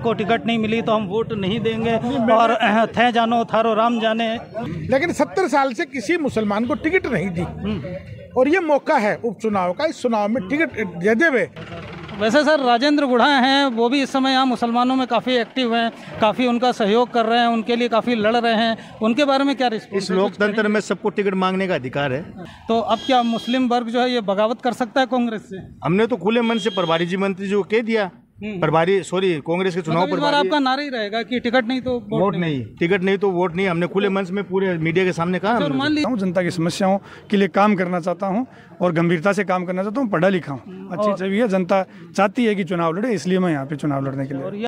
को टिकट नहीं मिली तो हम वोट नहीं देंगे और थे जानो थारो राम जाने। लेकिन 70 साल से किसी मुसलमान को टिकट नहीं दी और ये मौका है उपचुनाव का, इस चुनाव में टिकट दे देवे। वैसे सर राजेंद्र गुढ़ा हैं, वो भी इस समय यहाँ मुसलमानों में काफ़ी एक्टिव हैं, काफ़ी उनका सहयोग कर रहे हैं, उनके लिए काफ़ी लड़ रहे हैं, उनके बारे में क्या रिस्पॉन्स? इस लोकतंत्र में सबको टिकट मांगने का अधिकार है। तो अब क्या मुस्लिम वर्ग जो है ये बगावत कर सकता है कांग्रेस से? हमने तो खुले मन से प्रभारी जी मंत्री जी को कह दिया, कांग्रेस के चुनाव पर आपका नारा ही रहेगा कि टिकट नहीं तो वोट नहीं, टिकट नहीं तो वोट नहीं। हमने खुले मंच में पूरे मीडिया के सामने कहा। जनता की समस्याओं के लिए काम करना चाहता हूं और गंभीरता से काम करना चाहता हूं, पढ़ा लिखा हूं, अच्छी छवि है, जनता चाहती है कि चुनाव लड़े, इसलिए मैं यहाँ पे चुनाव लड़ने के लिए।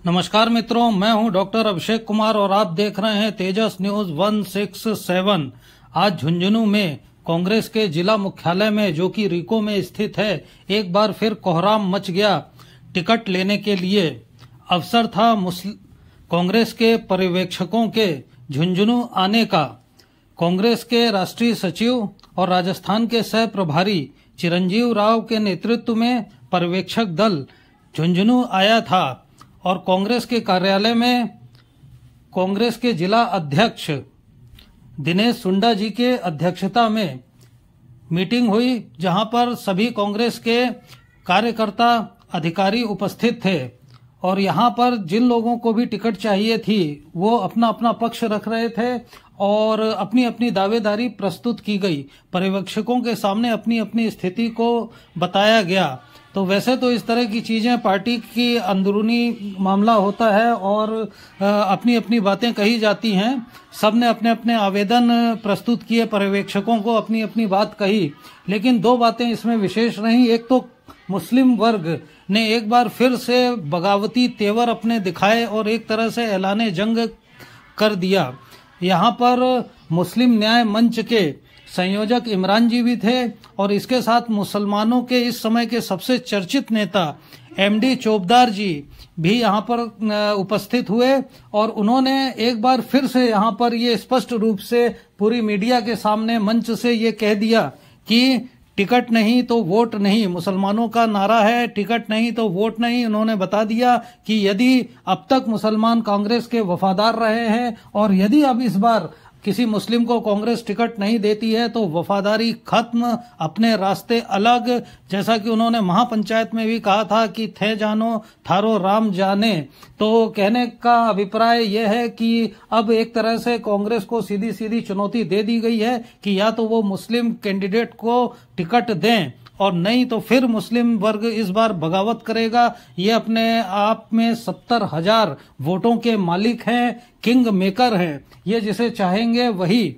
नमस्कार मित्रों, मैं हूं डॉक्टर अभिषेक कुमार और आप देख रहे हैं तेजस न्यूज 167। आज झुंझुनू में कांग्रेस के जिला मुख्यालय में, जो कि रीको में स्थित है, एक बार फिर कोहराम मच गया टिकट लेने के लिए। अवसर था कांग्रेस के पर्यवेक्षकों के झुंझुनू आने का। कांग्रेस के राष्ट्रीय सचिव और राजस्थान के सह प्रभारी चिरंजीव राव के नेतृत्व में पर्यवेक्षक दल झुंझुनू आया था और कांग्रेस के कार्यालय में कांग्रेस के जिला अध्यक्ष दिनेश सुंडा जी के अध्यक्षता में मीटिंग हुई, जहां पर सभी कांग्रेस के कार्यकर्ता अधिकारी उपस्थित थे और यहां पर जिन लोगों को भी टिकट चाहिए थी वो अपना अपना पक्ष रख रहे थे और अपनी अपनी दावेदारी प्रस्तुत की गई। पर्यवेक्षकों के सामने अपनी अपनी स्थिति को बताया गया। तो वैसे तो इस तरह की चीजें पार्टी की अंदरूनी मामला होता है और अपनी अपनी बातें कही जाती हैं। सबने अपने अपने आवेदन प्रस्तुत किए, पर्यवेक्षकों को अपनी अपनी बात कही, लेकिन दो बातें इसमें विशेष रहीं। एक तो मुस्लिम वर्ग ने एक बार फिर से बगावती तेवर अपने दिखाए और एक तरह से ऐलाने जंग कर दिया। यहाँ पर मुस्लिम न्याय मंच के संयोजक इमरान जी भी थे और इसके साथ मुसलमानों के इस समय के सबसे चर्चित नेता एमडी चोपदार जी भी यहाँ पर उपस्थित हुए और उन्होंने एक बार फिर से यहाँ पर ये स्पष्ट रूप से पूरी मीडिया के सामने मंच से ये कह दिया कि टिकट नहीं तो वोट नहीं। मुसलमानों का नारा है टिकट नहीं तो वोट नहीं। उन्होंने बता दिया कि यदि अब तक मुसलमान कांग्रेस के वफादार रहे हैं और यदि अब इस बार किसी मुस्लिम को कांग्रेस टिकट नहीं देती है तो वफादारी खत्म, अपने रास्ते अलग। जैसा कि उन्होंने महापंचायत में भी कहा था कि थे जानो थारो राम जाने। तो कहने का अभिप्राय यह है कि अब एक तरह से कांग्रेस को सीधी सीधी चुनौती दे दी गई है कि या तो वो मुस्लिम कैंडिडेट को टिकट दें और नहीं तो फिर मुस्लिम वर्ग इस बार बगावत करेगा। ये अपने आप में 70,000 वोटों के मालिक हैं, किंग मेकर हैं। ये जिसे चाहेंगे वही,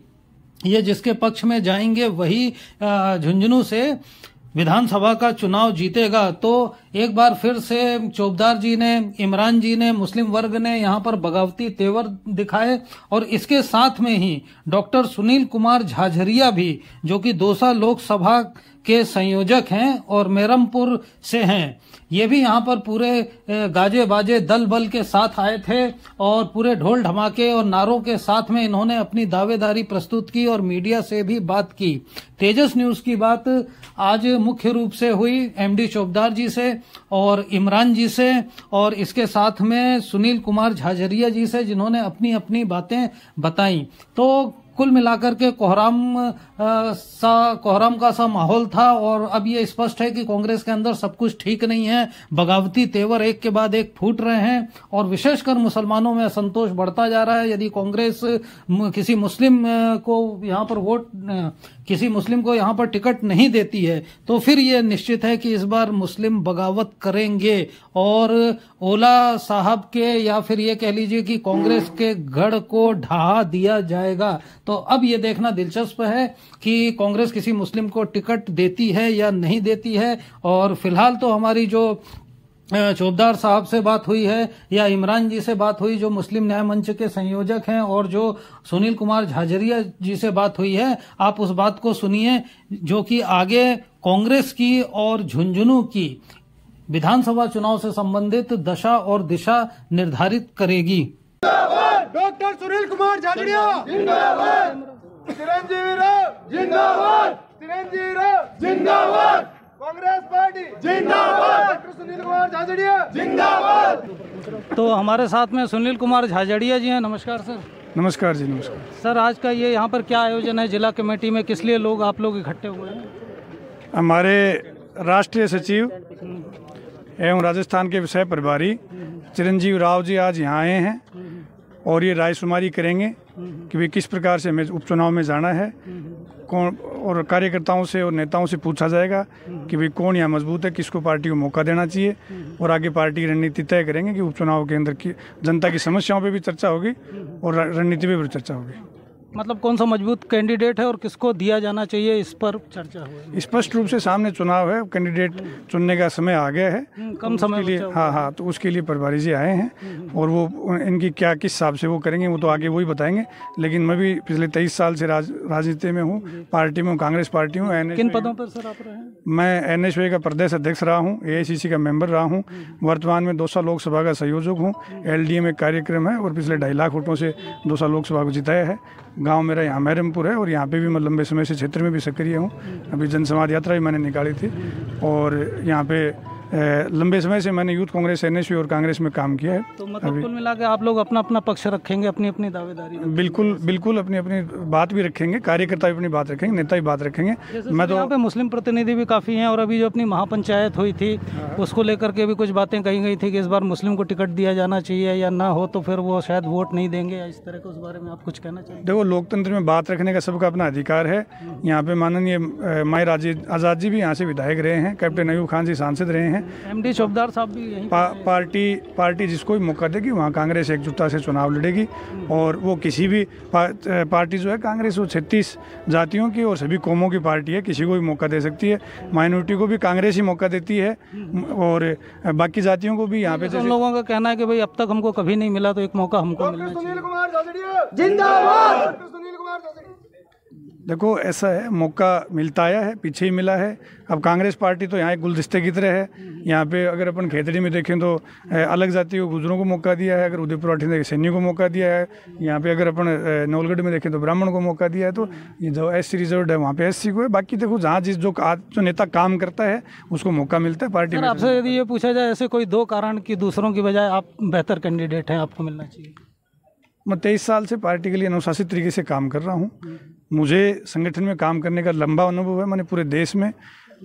ये जिसके पक्ष में जाएंगे वही झुंझुनू से विधानसभा का चुनाव जीतेगा। तो एक बार फिर से चोपदार जी ने, इमरान जी ने, मुस्लिम वर्ग ने यहाँ पर बगावती तेवर दिखाए और इसके साथ में ही डॉक्टर सुनील कुमार झाझरिया भी, जो कि दौसा लोकसभा के संयोजक हैं और मेरमपुर से हैं, ये भी यहाँ पर पूरे गाजे बाजे दल बल के साथ आए थे और पूरे ढोल धमाके और नारों के साथ में इन्होंने अपनी दावेदारी प्रस्तुत की और मीडिया से भी बात की। तेजस न्यूज की बात आज मुख्य रूप से हुई एमडी चोपदार जी से और इमरान जी से और इसके साथ में सुनील कुमार झाझरिया जी से, जिन्होंने अपनी अपनी बातें बताई। तो कुल मिलाकर के कोहराम का सा माहौल था और अब ये स्पष्ट है कि कांग्रेस के अंदर सब कुछ ठीक नहीं है। बगावती तेवर एक के बाद एक फूट रहे हैं और विशेषकर मुसलमानों में असंतोष बढ़ता जा रहा है। यदि कांग्रेस किसी मुस्लिम को यहाँ पर टिकट नहीं देती है तो फिर ये निश्चित है कि इस बार मुस्लिम बगावत करेंगे और ओला साहब के, या फिर ये कह लीजिए कि कांग्रेस के गढ़ को ढहा दिया जाएगा। तो अब ये देखना दिलचस्प है कि कांग्रेस किसी मुस्लिम को टिकट देती है या नहीं देती है। और फिलहाल तो हमारी जो चोपदार साहब से बात हुई है या इमरान जी से बात हुई, जो मुस्लिम न्याय मंच के संयोजक हैं, और जो सुनील कुमार झाझरिया जी से बात हुई है, आप उस बात को सुनिए जो कि आगे कांग्रेस की और झुंझुनू की विधानसभा चुनाव से संबंधित दशा और दिशा निर्धारित करेगी। डॉक्टर सुनील कुमार झाझरिया जिंदाबाद, चिरंजीवी राव जिंदाबाद, चिरंजीवी राव जिंदाबाद। कांग्रेस पार्टी जिंदाबाद, डॉक्टर सुनील कुमार झाझड़िया जिंदाबाद। तो हमारे साथ में सुनील कुमार झाझड़िया जी हैं। नमस्कार सर। नमस्कार जी, नमस्कार सर, आज का ये यहाँ पर क्या आयोजन है जिला कमेटी में, किस लिए लोग आप लोग इकट्ठे हुए हैं? हमारे राष्ट्रीय सचिव एवं राजस्थान के विषय प्रभारी चिरंजीव राव जी आज यहाँ आए हैं और ये रायशुमारी करेंगे कि भाई किस प्रकार से हमें उपचुनाव में जाना है, कौन, और कार्यकर्ताओं से और नेताओं से पूछा जाएगा कि भाई कौन यहाँ मजबूत है, किसको पार्टी को मौका देना चाहिए, और आगे पार्टी की रणनीति तय करेंगे कि उपचुनाव के अंदर की जनता की समस्याओं पे भी चर्चा होगी और रणनीति पे भी चर्चा होगी। मतलब कौन सा मजबूत कैंडिडेट है और किसको दिया जाना चाहिए, इस पर चर्चा हुई। स्पष्ट रूप से सामने चुनाव है, कैंडिडेट चुनने का समय आ गया है, कम समय के लिए हाँ, तो उसके लिए प्रभारी जी आए हैं और वो इनकी क्या किस हिसाब से वो करेंगे वो तो आगे वही बताएंगे। लेकिन मैं भी पिछले 23 साल से राजनीति में हूँ, पार्टी में हूँ, कांग्रेस पार्टी हूँ। किन पदों पर सर आप रहे हैं? मैं NSY का प्रदेश अध्यक्ष रहा हूँ, AICC का मेंबर रहा हूँ, वर्तमान में दौसा लोकसभा का संयोजक हूँ। LDA में कार्यक्रम है और पिछले 2.5 लाख वोटों से दौसा लोकसभा को जिताया है। गांव मेरा यहाँ मैरमपुर है और यहाँ पे भी मैं लंबे समय से क्षेत्र में भी सक्रिय हूँ। अभी जनसंवाद यात्रा भी मैंने निकाली थी और यहाँ पे लंबे समय से मैंने यूथ कांग्रेस, NSY और कांग्रेस में काम किया है। तो मतलब कुल मिला के आप लोग अपना अपना पक्ष रखेंगे, अपनी अपनी दावेदारी? बिल्कुल अपनी अपनी बात भी रखेंगे, कार्यकर्ता भी अपनी बात रखेंगे, नेता भी बात रखेंगे। मैं तो यहाँ पे मुस्लिम प्रतिनिधि भी काफ़ी हैं और अभी जो अपनी महापंचायत हुई थी उसको लेकर के भी कुछ बातें कही गई थी कि इस बार मुस्लिम को टिकट दिया जाना चाहिए या ना हो तो फिर वो शायद वोट नहीं देंगे, इस तरह के। उस बारे में आप कुछ कहना चाहिए? देखो, लोकतंत्र में बात रखने का सबका अपना अधिकार है। यहाँ पे माननीय माहिर आज़ाद जी भी यहाँ से विधायक रहे हैं, कैप्टन अयूब खान जी सांसद रहे हैं, MD चौबदार साहब भी यहीं पार्टी जिसको भी मौका देगी वहाँ कांग्रेस एकजुटता से चुनाव लड़ेगी। और वो किसी भी पार्टी जो है, कांग्रेस वो 36 जातियों की और सभी कौमों की पार्टी है, किसी को भी मौका दे सकती है। माइनॉरिटी को भी कांग्रेस ही मौका देती है और बाकी जातियों को भी यहाँ पे। उन लोगों का कहना है कि भाई अब तक हमको कभी नहीं मिला तो एक मौका हमको मिलना चाहिए। सुनील कुमार झाझड़िया जिंदाबाद, डॉक्टर सुनील कुमार झाझड़िया। देखो, ऐसा है, मौका मिलता आया है, पीछे ही मिला है। अब कांग्रेस पार्टी तो यहाँ एक गुलदस्ते की तरह है। यहाँ पे अगर अपन खेतड़ी में देखें तो अलग जाति को गुजरों को मौका दिया है, अगर उदयपुर वाठी में सैनियों को मौका दिया है, यहाँ पे अगर अपन नवलगढ़ में देखें तो ब्राह्मण को मौका दिया है। तो ये जो SC रिजर्व है वहाँ पे SC को है। बाकी देखो, जहाँ जो नेता काम करता है उसको मौका मिलता है पार्टी में। आपसे यदि ये पूछा जाए ऐसे कोई 2 कारण कि दूसरों की बजाय आप बेहतर कैंडिडेट हैं, आपको मिलना चाहिए? मैं 23 साल से पार्टी के लिए अनुशासित तरीके से काम कर रहा हूँ। मुझे संगठन में काम करने का लंबा अनुभव है। मैंने पूरे देश में,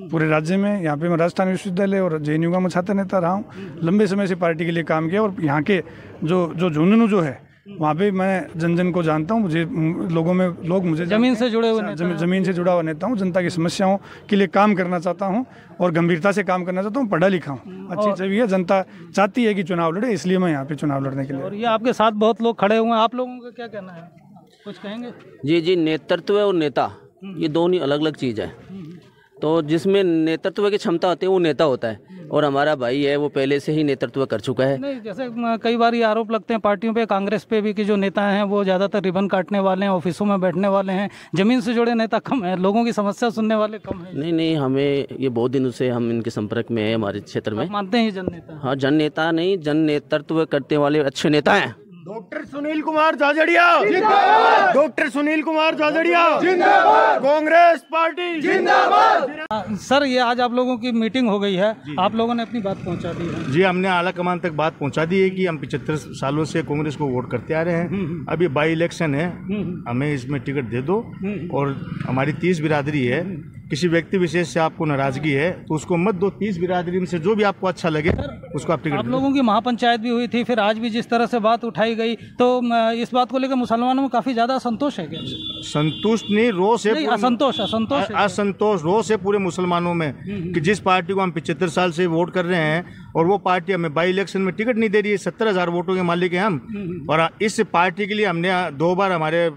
पूरे राज्य में, यहाँ पे मैं राजस्थान विश्वविद्यालय और JNU का मैं छात्र नेता रहा हूँ। लंबे समय से पार्टी के लिए काम किया और यहाँ के जो झुंझुनू जो है वहाँ पे मैं जन को जानता हूँ। मुझे लोग मुझे जमीन से जुड़े हुए, जमीन से जुड़ा हुआ नेता हूँ। जनता की समस्याओं के लिए काम करना चाहता हूँ और गंभीरता से काम करना चाहता हूँ। पढ़ा लिखा हूँ, अच्छी छवि है, जनता चाहती है कि चुनाव लड़े, इसलिए मैं यहाँ पे चुनाव लड़ने के लिए। और ये आपके साथ बहुत लोग खड़े हुए हैं, आप लोगों का क्या कहना है, कुछ कहेंगे? जी, नेतृत्व और नेता ये दोनों ही अलग अलग चीज़ है। तो जिसमें नेतृत्व की क्षमता होती है वो नेता होता है, और हमारा भाई है वो पहले से ही नेतृत्व कर चुका है। नहीं, जैसे कई बार ये आरोप लगते हैं पार्टियों पे, कांग्रेस पे भी, कि जो नेता हैं वो ज़्यादातर रिबन काटने वाले हैं, ऑफिसों में बैठने वाले हैं, जमीन से जुड़े नेता कम है, लोगों की समस्या सुनने वाले कम है। नहीं, हमें ये बहुत दिनों से हम इनके संपर्क में है हमारे क्षेत्र में। मानते हैं जन नेता? हाँ, जन नेता नहीं, जन नेतृत्व करते वाले अच्छे नेता हैं। डॉक्टर सुनील कुमार झाझड़िया जिंदाबाद, डॉक्टर सुनील कुमार झाझड़िया जिंदाबाद, कांग्रेस पार्टी जिंदाबाद। सर, ये आज आप लोगों की मीटिंग हो गई है, आप लोगों ने अपनी बात पहुंचा दी है? जी, हमने आला कमान तक बात पहुंचा दी है कि हम 75 सालों से कांग्रेस को वोट करते आ रहे हैं। अभी बाई इलेक्शन है, हमें इसमें टिकट दे दो। और हमारी 30 बिरादरी है, किसी व्यक्ति विशेष से आपको नाराजगी है तो उसको मत दो। 30 बिरादरी में से जो भी आपको अच्छा लगे उसको आप टिकट। आप लोगों की महापंचायत भी हुई थी, फिर आज भी जिस तरह से बात उठाई गई, तो इस बात को लेकर मुसलमानों में काफी ज्यादा असंतोष है क्या? संतुष्ट नहीं, रोष है, असंतोष रोष है पूरे मुसलमानों में कि जिस पार्टी को हम 75 साल से वोट कर रहे हैं और वो पार्टी हमें बाई इलेक्शन में टिकट नहीं दे रही है। 70,000 वोटों के मालिक हैं हम, और इस पार्टी के लिए हमने 2 बार हमारे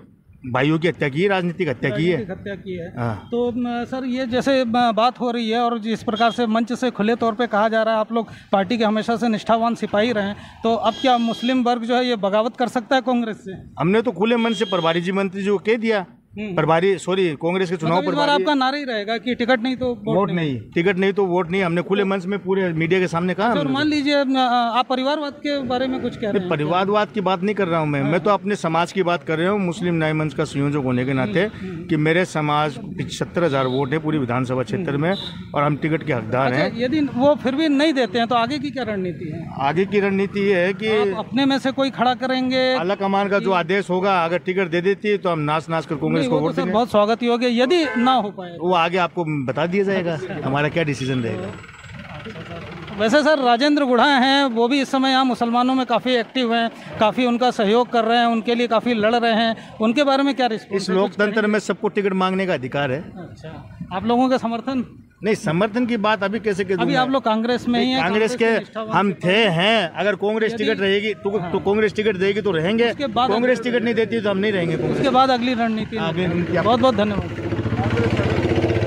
भाइयों की हत्या की है, राजनीतिक हत्या की है। तो सर, ये जैसे बात हो रही है और जिस प्रकार से मंच से खुले तौर पे कहा जा रहा है आप लोग पार्टी के हमेशा से निष्ठावान सिपाही रहे हैं, तो अब क्या मुस्लिम वर्ग जो है ये बगावत कर सकता है कांग्रेस से? हमने तो खुले मन से प्रभारी जी मंत्री जी को कह दिया प्रभारी कांग्रेस के चुनाव पर आपका नारा ही रहेगा कि टिकट नहीं तो वोट नहीं, टिकट नहीं तो वोट नहीं। हमने खुले मंच में पूरे मीडिया के सामने कहा। और मान लीजिए आप परिवारवाद के बारे में कुछ कह रहे हैं। परिवारवाद की बात नहीं कर रहा हूँ मैं तो अपने समाज की बात कर रहा हूँ। मुस्लिम न्याय मंच का संयोजक होने के नाते कि मेरे समाज 75,000 वोट है पूरी विधानसभा क्षेत्र में और हम टिकट के हकदार हैं। यदि वो फिर भी नहीं देते हैं तो आगे की क्या रणनीति है? आगे की रणनीति ये है कि अपने में से कोई खड़ा करेंगे। आला कमान का जो आदेश होगा, अगर टिकट दे देती है तो हम नाच कर कांग्रेस को वोट देंगे। बहुत स्वागत ही होगा। यदि ना हो पाए वो आगे आपको बता दिया जाएगा हमारा क्या डिसीजन रहेगा। वैसे सर राजेंद्र गुढ़ा हैं, वो भी इस समय यहाँ मुसलमानों में काफ़ी एक्टिव हैं, काफ़ी उनका सहयोग कर रहे हैं, उनके लिए काफ़ी लड़ रहे हैं। उनके बारे में क्या रिस्पॉन्स? इस लोकतंत्र में सबको टिकट मांगने का अधिकार है। अच्छा, आप लोगों का समर्थन? नहीं, समर्थन की बात अभी कैसे के? अभी आप लोग कांग्रेस में ही हैं। कांग्रेस के हम थे हैं। अगर कांग्रेस टिकट रहेगी तो कांग्रेस टिकट देगी तो रहेंगे। कांग्रेस टिकट नहीं देती तो हम नहीं रहेंगे। उसके बाद अगली रणनीति। बहुत बहुत धन्यवाद।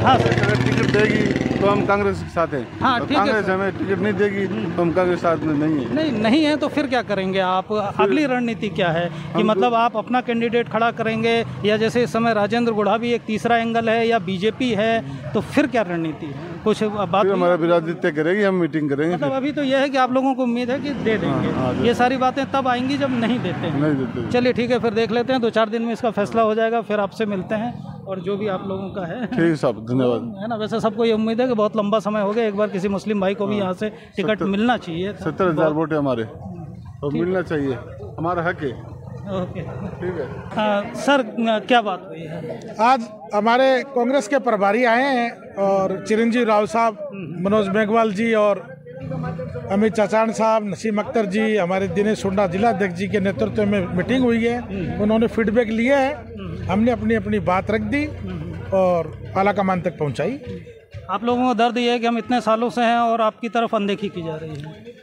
हाँ सर, अगर टिकट देगी तो हम कांग्रेस के साथ हैं। हाँ, कांग्रेस हमें टिकट नहीं देगी तो हम कांग्रेस साथ में नहीं है। नहीं है तो फिर क्या करेंगे आप? अगली रणनीति क्या है कि मतलब आप अपना कैंडिडेट खड़ा करेंगे या जैसे इस समय राजेंद्र गुढ़ा भी एक तीसरा एंगल है या बीजेपी है, तो फिर क्या रणनीति है? कुछ बात हमारा बिरादरी तय करेगी, हम मीटिंग करेंगे। मतलब अभी तो यह है कि आप लोगों को उम्मीद है कि दे देंगे। ये सारी बातें तब आएंगी जब नहीं देते हैं। चलिए ठीक है, फिर देख लेते हैं। 2-4 दिन में इसका फैसला हो जाएगा, फिर आपसे मिलते हैं और जो भी आप लोगों का है। ठीक साहब, धन्यवाद। है ना, वैसे सबको ये उम्मीद है कि बहुत लंबा समय हो गया, एक बार किसी मुस्लिम भाई को भी यहाँ से टिकट मिलना चाहिए। 70,000 वोट है हमारे और मिलना चाहिए, हमारा हक है। ओके, ठीक है। सर क्या बात हुई है? आज हमारे कांग्रेस के प्रभारी आए हैं और चिरंजीव राव साहब, मनोज मेघवाल जी और अमित चाचान साहब, नसीम अख्तर जी, हमारे दिनेश सुंडा जिला अध्यक्ष जी के नेतृत्व में मीटिंग हुई है। उन्होंने फीडबैक लिया है, हमने अपनी अपनी बात रख दी और आला कमान तक पहुंचाई। आप लोगों को दर्द ये है कि हम इतने सालों से हैं और आपकी तरफ अनदेखी की जा रही है।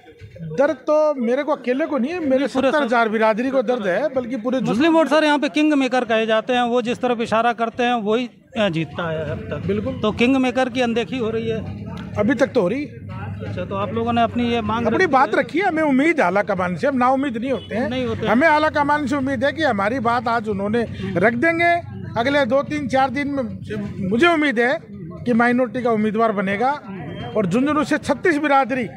दर्द तो मेरे को अकेले को नहीं है, मेरे 70,000 बिरादरी को दर्द है, बल्कि पूरे मुस्लिम वोट सर यहाँ पे किंग मेकर कहे जाते हैं। वो जिस तरफ इशारा करते हैं वही जीतता है अब तक। बिल्कुल। तो किंग मेकर की अनदेखी हो रही है अभी तक तो हो रही। अच्छा, तो आप लोगों ने अपनी ये मांग अपनी बात रखी है। हमें उम्मीद है आला कमान से, हम ना उम्मीद नहीं होते हैं। हमें आला कमान से उम्मीद है कि हमारी बात आज उन्होंने रख देंगे। अगले 2-3-4 दिन में मुझे उम्मीद है कि माइनॉरिटी का उम्मीदवार बनेगा और झुंझुनू से 36 बिरादरी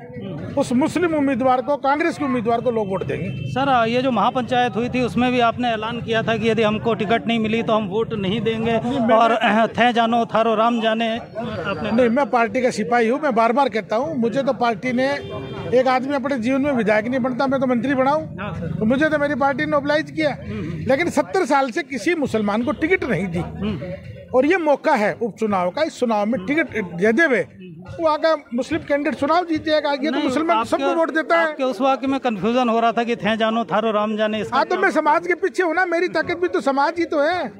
उस मुस्लिम उम्मीदवार को, कांग्रेस के उम्मीदवार को लोग वोट देंगे। सर ये जो महापंचायत हुई थी उसमें भी आपने ऐलान किया था कि यदि हमको टिकट नहीं मिली तो हम वोट नहीं देंगे और थे जानो थारो राम जाने। आपने नहीं, मैं पार्टी का सिपाही हूँ। मैं बार बार कहता हूँ, मुझे तो पार्टी ने, एक आदमी अपने जीवन में विधायक नहीं बनता, मैं तो मंत्री बनाऊँ, तो मुझे तो मेरी पार्टी ने ओबलाइज किया। लेकिन 70 साल से किसी मुसलमान को टिकट नहीं दी और ये मौका है उपचुनाव का। इस चुनाव में टिकट दे देवे, वो आगे मुस्लिम कैंडिडेट चुनाव जीतेगा। ये तो मुसलमान सबको वोट देता है। उस वाक्य में कंफ्यूजन हो रहा था कि थे जानो थारो राम जाने। हाँ, तो मैं समाज के पीछे हूँ ना, मेरी ताकत भी तो समाज ही तो है।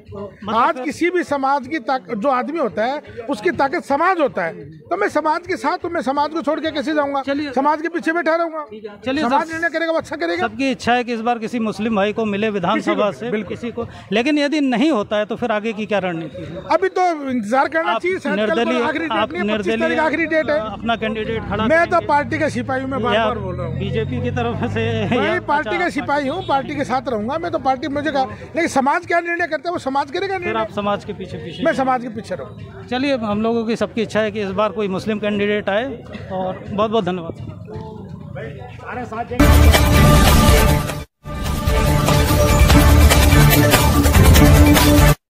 आज किसी भी समाज की जो आदमी होता है उसकी ताकत समाज होता है, तो मैं समाज के साथ हूँ। मैं समाज को छोड़ के कैसे जाऊंगा? समाज के पीछे बैठा रहूंगा। चलिए, समाज निर्णय करेगा वो अच्छा करेगा। सबकी इच्छा है कि इस बार किसी मुस्लिम भाई को मिले विधानसभा से, किसी को। लेकिन यदि नहीं होता है तो फिर आगे की क्या रणनीति है? अभी तो इंतजार करना चाहिए। आखिरी डेट है। अपना कैंडिडेट खड़ा। मैं तो पार्टी का सिपाही हूँ, मैं बार बार बोल रहा हूँ। बीजेपी की तरफ से मैं पार्टी का सिपाही हूँ, पार्टी के साथ रहूंगा। मैं तो पार्टी मुझे कहा, लेकिन समाज क्या निर्णय करता है वो समाज करेगा। फिर आप समाज के पीछे मैं समाज के पीछे रहूँ। चलिए, हम लोगों की सबकी इच्छा है कि इस बार कोई मुस्लिम कैंडिडेट आए और बहुत बहुत धन्यवाद।